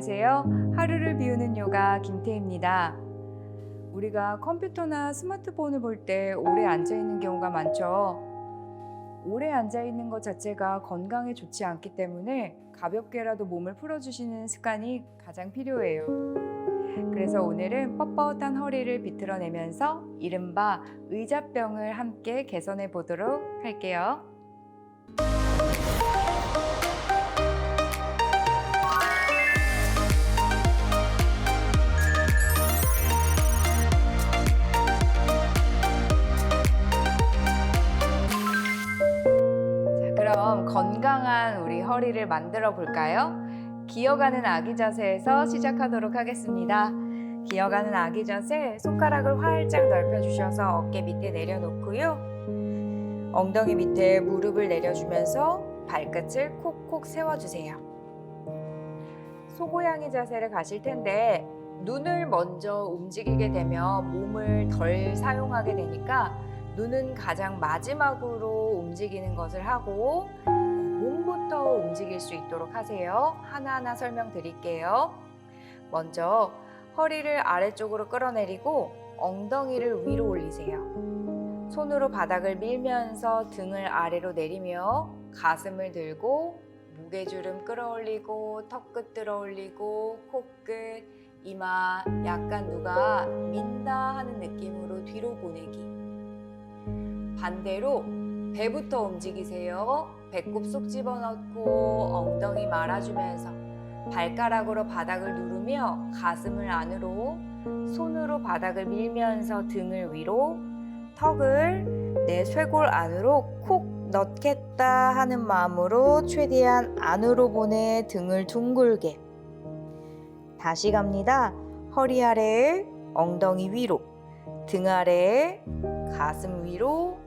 안녕하세요. 하루를 비우는 요가 김태희입니다. 우리가 컴퓨터나 스마트폰을 볼 때 오래 앉아 있는 경우가 많죠. 오래 앉아 있는 것 자체가 건강에 좋지 않기 때문에 가볍게라도 몸을 풀어주시는 습관이 가장 필요해요. 그래서 오늘은 뻣뻣한 허리를 비틀어내면서 이른바 의자병을 함께 개선해 보도록 할게요. 그럼 건강한 우리 허리를 만들어 볼까요? 기어가는 아기 자세에서 시작하도록 하겠습니다. 기어가는 아기 자세, 손가락을 활짝 넓혀주셔서 어깨 밑에 내려놓고요. 엉덩이 밑에 무릎을 내려주면서 발끝을 콕콕 세워주세요. 소고양이 자세를 가실 텐데 눈을 먼저 움직이게 되면 몸을 덜 사용하게 되니까 눈은 가장 마지막으로 움직이는 것을 하고 몸부터 움직일 수 있도록 하세요. 하나하나 설명드릴게요. 먼저 허리를 아래쪽으로 끌어내리고 엉덩이를 위로 올리세요. 손으로 바닥을 밀면서 등을 아래로 내리며 가슴을 들고 무게주름 끌어올리고 턱끝 들어올리고 코끝, 이마 약간 누가 민다 하는 느낌으로 뒤로 보내기. 반대로 배부터 움직이세요. 배꼽 쏙 집어넣고 엉덩이 말아주면서 발가락으로 바닥을 누르며 가슴을 안으로, 손으로 바닥을 밀면서 등을 위로, 턱을 내 쇄골 안으로 콕 넣겠다 하는 마음으로 최대한 안으로 보내 등을 둥글게. 다시 갑니다. 허리 아래, 엉덩이 위로, 등 아래, 가슴 위로,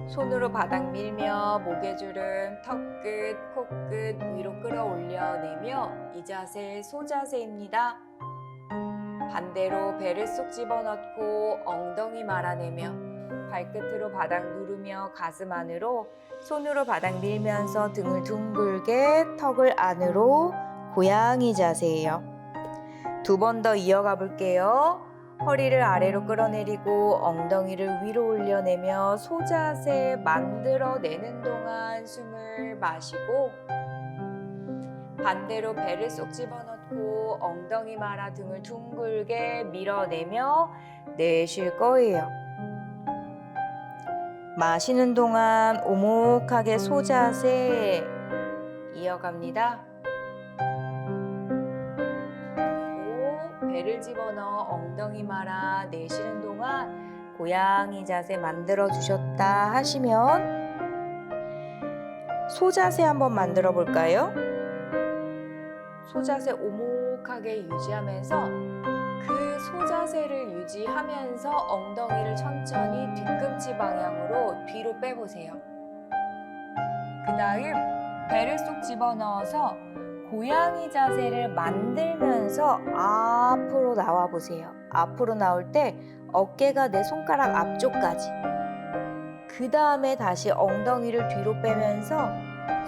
손으로 바닥 밀며 무게주름, 턱끝, 코끝 위로 끌어올려내며 이 자세 소자세입니다. 반대로 배를 쏙 집어넣고 엉덩이 말아내며 발끝으로 바닥 누르며 가슴 안으로, 손으로 바닥 밀면서 등을 둥글게 턱을 안으로 고양이 자세예요. 두 번 더 이어가 볼게요. 허리를 아래로 끌어내리고 엉덩이를 위로 올려내며 소자세 만들어내는 동안 숨을 마시고 반대로 배를 쏙 집어넣고 엉덩이 말아 등을 둥글게 밀어내며 내쉴 거예요. 마시는 동안 오목하게 소자세 이어갑니다. 배를 집어넣어 엉덩이 말아 내쉬는 동안 고양이 자세 만들어 주셨다 하시면 소자세 한번 만들어 볼까요? 소자세 오목하게 유지하면서 그 소자세를 유지하면서 엉덩이를 천천히 뒤꿈치 방향으로 뒤로 빼보세요. 그 다음 배를 쏙 집어넣어서 고양이 자세를 만들면서 앞으로 나와 보세요. 앞으로 나올 때 어깨가 내 손가락 앞쪽까지. 그 다음에 다시 엉덩이를 뒤로 빼면서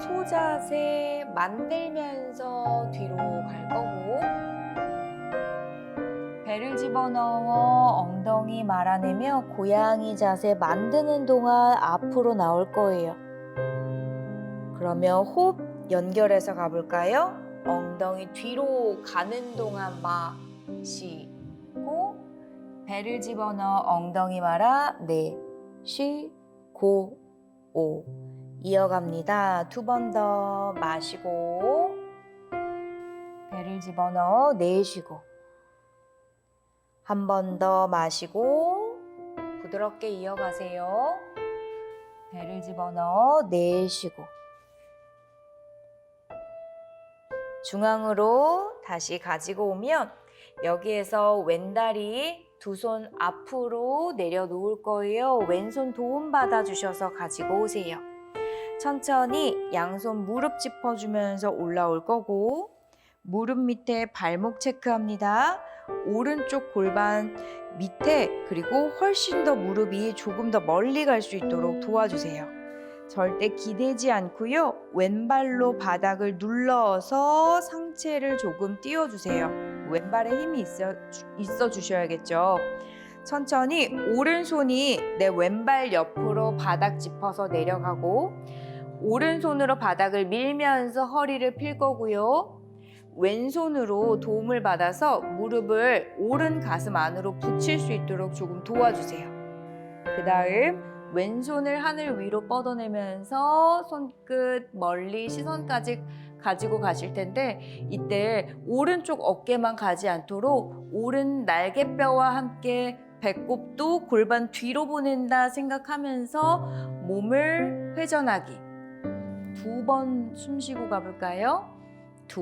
소자세 만들면서 뒤로 갈 거고, 배를 집어넣어 엉덩이 말아내며 고양이 자세 만드는 동안 앞으로 나올 거예요. 그러면 호흡 연결해서 가볼까요? 엉덩이 뒤로 가는 동안 마시고 배를 집어넣어 엉덩이 말아 내쉬고 오 이어갑니다. 두 번 더 마시고 배를 집어넣어 내쉬고 한 번 더 마시고 부드럽게 이어가세요. 배를 집어넣어 내쉬고 중앙으로 다시 가지고 오면 여기에서 왼다리 두 손 앞으로 내려놓을 거예요. 왼손 도움 받아주셔서 가지고 오세요. 천천히 양손 무릎 짚어주면서 올라올 거고 무릎 밑에 발목 체크합니다. 오른쪽 골반 밑에 그리고 훨씬 더 무릎이 조금 더 멀리 갈 수 있도록 도와주세요. 절대 기대지 않고요. 왼발로 바닥을 눌러서 상체를 조금 띄워주세요. 왼발에 힘이 있어 주셔야겠죠. 천천히 오른손이 내 왼발 옆으로 바닥 짚어서 내려가고 오른손으로 바닥을 밀면서 허리를 필 거고요. 왼손으로 도움을 받아서 무릎을 오른 가슴 안으로 붙일 수 있도록 조금 도와주세요. 그 다음 왼손을 하늘 위로 뻗어내면서 손끝 멀리 시선까지 가지고 가실 텐데 이때 오른쪽 어깨만 가지 않도록 오른 날개뼈와 함께 배꼽도 골반 뒤로 보낸다 생각하면서 몸을 회전하기. 2번 숨 쉬고 가볼까요? 2,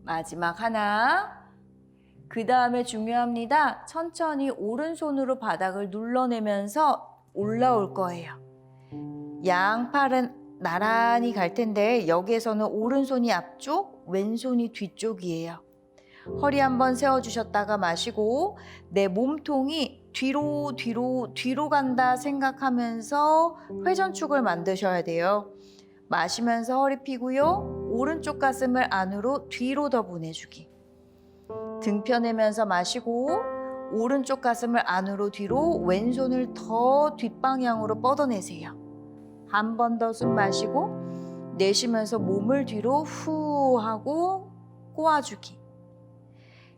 마지막 하나. 그 다음에 중요합니다. 천천히 오른손으로 바닥을 눌러내면서 올라올 거예요. 양팔은 나란히 갈 텐데 여기에서는 오른손이 앞쪽, 왼손이 뒤쪽이에요. 허리 한번 세워주셨다가 마시고 내 몸통이 뒤로 간다 생각하면서 회전축을 만드셔야 돼요. 마시면서 허리 피고요. 오른쪽 가슴을 안으로 뒤로 더 보내주기. 등 펴내면서 마시고 오른쪽 가슴을 안으로 뒤로 왼손을 더 뒷방향으로 뻗어내세요. 한 번 더 숨 마시고 내쉬면서 몸을 뒤로 후 하고 꼬아주기.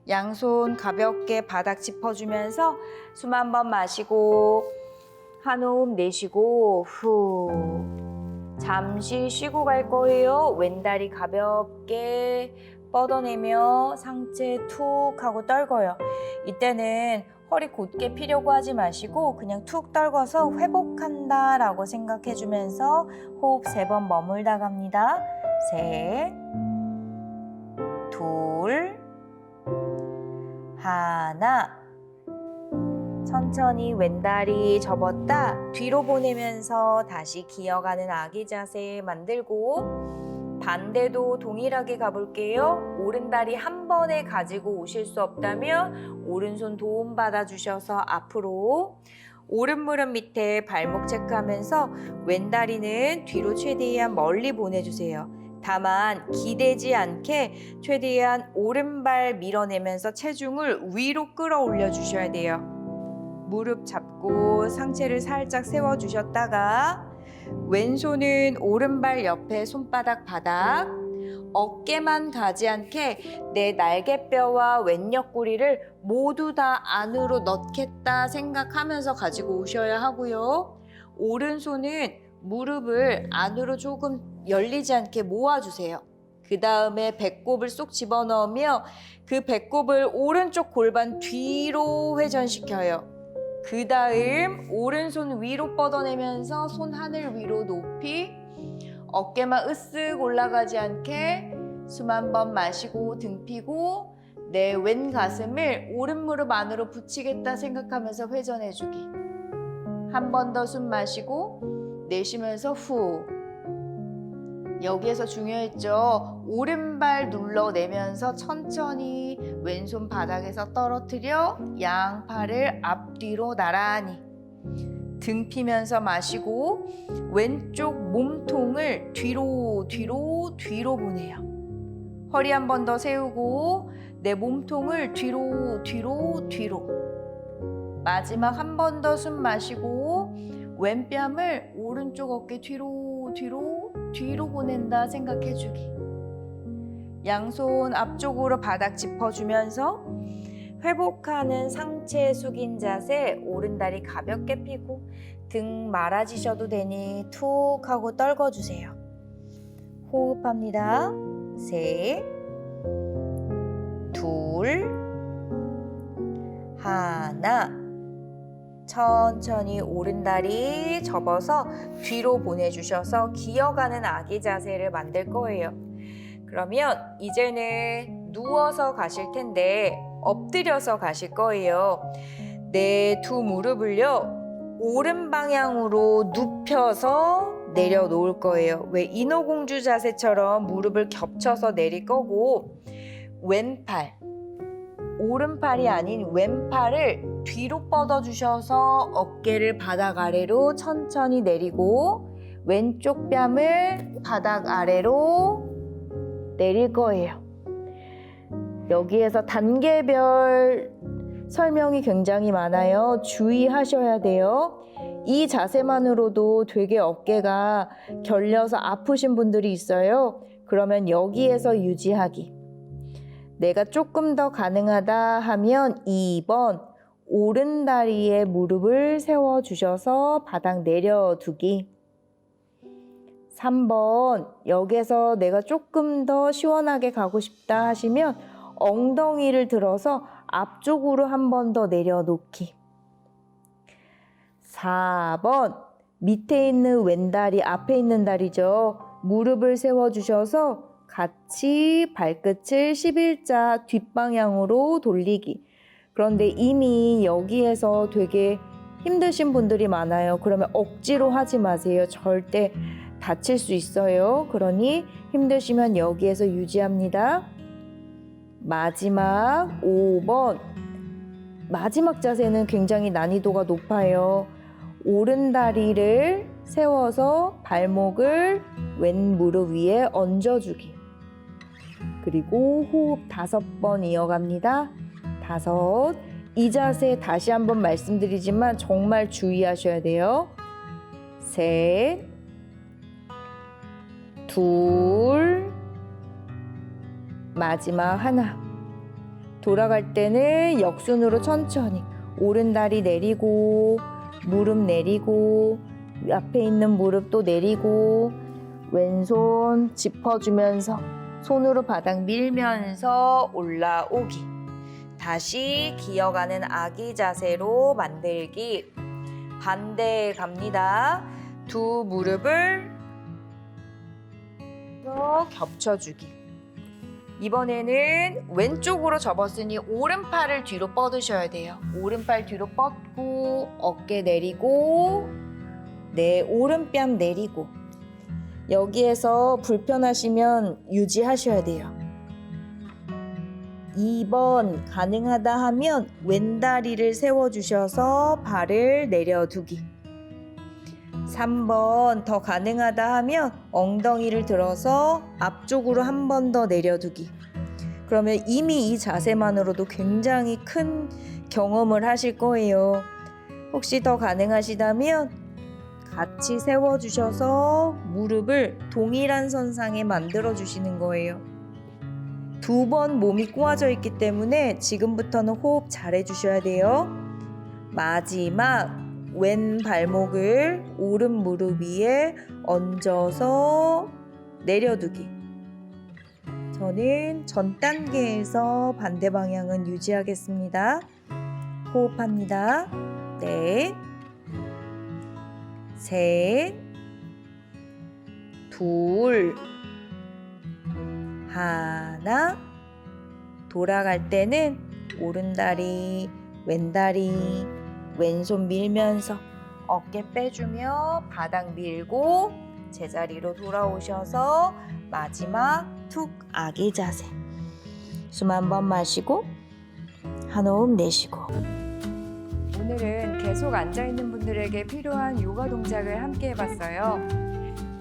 양손 가볍게 바닥 짚어주면서 숨 한 번 마시고 한 호흡 내쉬고 후. 잠시 쉬고 갈 거예요. 왼다리 가볍게 뻗어내며 상체 툭 하고 떨궈요. 이때는 허리 곧게 피려고 하지 마시고 그냥 툭 떨궈서 회복한다 라고 생각해 주면서 호흡 3번 머물다 갑니다. 3, 2, 하나. 천천히 왼다리 접었다 뒤로 보내면서 다시 기어가는 아기 자세 만들고 반대도 동일하게 가볼게요. 오른다리 한 번에 가지고 오실 수 없다면 오른손 도움 받아주셔서 앞으로 오른 무릎 밑에 발목 체크하면서 왼다리는 뒤로 최대한 멀리 보내주세요. 다만 기대지 않게 최대한 오른발 밀어내면서 체중을 위로 끌어올려 주셔야 돼요. 무릎 잡고 상체를 살짝 세워주셨다가 왼손은 오른발 옆에 손바닥 바닥 어깨만 가지 않게 내 날개뼈와 왼옆구리를 모두 다 안으로 넣겠다 생각하면서 가지고 오셔야 하고요. 오른손은 무릎을 안으로 조금 열리지 않게 모아주세요. 그 다음에 배꼽을 쏙 집어넣으며 그 배꼽을 오른쪽 골반 뒤로 회전시켜요. 그 다음 오른손 위로 뻗어내면서 손 하늘 위로 높이 어깨만 으쓱 올라가지 않게 숨 한 번 마시고 등 펴고 내 왼 가슴을 오른 무릎 안으로 붙이겠다 생각하면서 회전해주기. 한 번 더 숨 마시고 내쉬면서 후. 여기에서 중요했죠. 오른발 눌러내면서 천천히 왼손 바닥에서 떨어뜨려 양팔을 앞뒤로 나란히 등 피면서 마시고 왼쪽 몸통을 뒤로 보내요. 허리 한 번 더 세우고 내 몸통을 뒤로 마지막 한 번 더 숨 마시고 왼뺨을 오른쪽 어깨 뒤로 보낸다 생각해주기. 양손 앞쪽으로 바닥 짚어주면서 회복하는 상체 숙인 자세, 오른다리 가볍게 펴고 등 말아지셔도 되니 툭 하고 떨궈주세요. 호흡합니다. 3, 2, 하나. 천천히 오른다리 접어서 뒤로 보내주셔서 기어가는 아기 자세를 만들 거예요. 그러면 이제는 누워서 가실 텐데 엎드려서 가실 거예요. 내 두 무릎을요 오른 방향으로 눕혀서 내려놓을 거예요. 왜 인어공주 자세처럼 무릎을 겹쳐서 내릴 거고 왼팔 오른팔이 아닌 왼팔을 뒤로 뻗어주셔서 어깨를 바닥 아래로 천천히 내리고 왼쪽 뺨을 바닥 아래로 내릴 거예요. 여기에서 단계별 설명이 굉장히 많아요. 주의하셔야 돼요. 이 자세만으로도 되게 어깨가 결려서 아프신 분들이 있어요. 그러면 여기에서 유지하기. 내가 조금 더 가능하다 하면 2번 오른 다리에 무릎을 세워주셔서 바닥 내려두기. 3번 여기서 내가 조금 더 시원하게 가고 싶다 하시면 엉덩이를 들어서 앞쪽으로 한 번 더 내려놓기. 4번 밑에 있는 왼다리, 앞에 있는 다리죠. 무릎을 세워주셔서 같이 발끝을 11자 뒷방향으로 돌리기. 그런데 이미 여기에서 되게 힘드신 분들이 많아요. 그러면 억지로 하지 마세요. 절대 다칠 수 있어요. 그러니 힘드시면 여기에서 유지합니다. 마지막 5번. 마지막 자세는 굉장히 난이도가 높아요. 오른 다리를 세워서 발목을 왼 무릎 위에 얹어주기. 그리고 호흡 5번 이어갑니다. 5. 이 자세 다시 한번 말씀드리지만 정말 주의하셔야 돼요. 3, 2, 마지막 1. 돌아갈 때는 역순으로 천천히 오른 다리 내리고 무릎 내리고 앞에 있는 무릎도 내리고 왼손 짚어주면서 손으로 바닥 밀면서 올라오기. 다시 기어가는 아기 자세로 만들기. 반대에 갑니다. 두 무릎을 겹쳐주기. 이번에는 왼쪽으로 접었으니 오른팔을 뒤로 뻗으셔야 돼요. 오른팔 뒤로 뻗고 어깨 내리고 네, 오른뺨 내리고. 여기에서 불편하시면 유지하셔야 돼요. 2번 가능하다 하면 왼다리를 세워주셔서 발을 내려두기. 3번 더 가능하다 하면 엉덩이를 들어서 앞쪽으로 한 번 더 내려두기. 그러면 이미 이 자세만으로도 굉장히 큰 경험을 하실 거예요. 혹시 더 가능하시다면 같이 세워주셔서 무릎을 동일한 선상에 만들어 주시는 거예요. 2번 몸이 꼬아져 있기 때문에 지금부터는 호흡 잘 해주셔야 돼요. 마지막 왼 발목을 오른 무릎 위에 얹어서 내려두기. 저는 전 단계에서 반대 방향은 유지하겠습니다. 호흡합니다. 넷, 셋, 둘, 하나. 돌아갈 때는 오른다리, 왼다리, 왼손 밀면서 어깨 빼주며 바닥 밀고 제자리로 돌아오셔서 마지막 툭 아기 자세. 숨 한 번 마시고 한 호흡 내쉬고. 오늘은 계속 앉아있는 분들에게 필요한 요가 동작을 함께 해봤어요.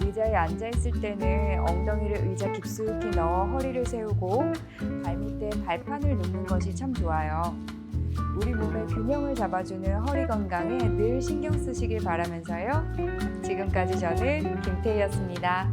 의자에 앉아있을 때는 엉덩이를 의자 깊숙이 넣어 허리를 세우고 발밑에 발판을 놓는 것이 참 좋아요. 우리 몸의 균형을 잡아주는 허리 건강에 늘 신경 쓰시길 바라면서요. 지금까지 저는 김태희였습니다.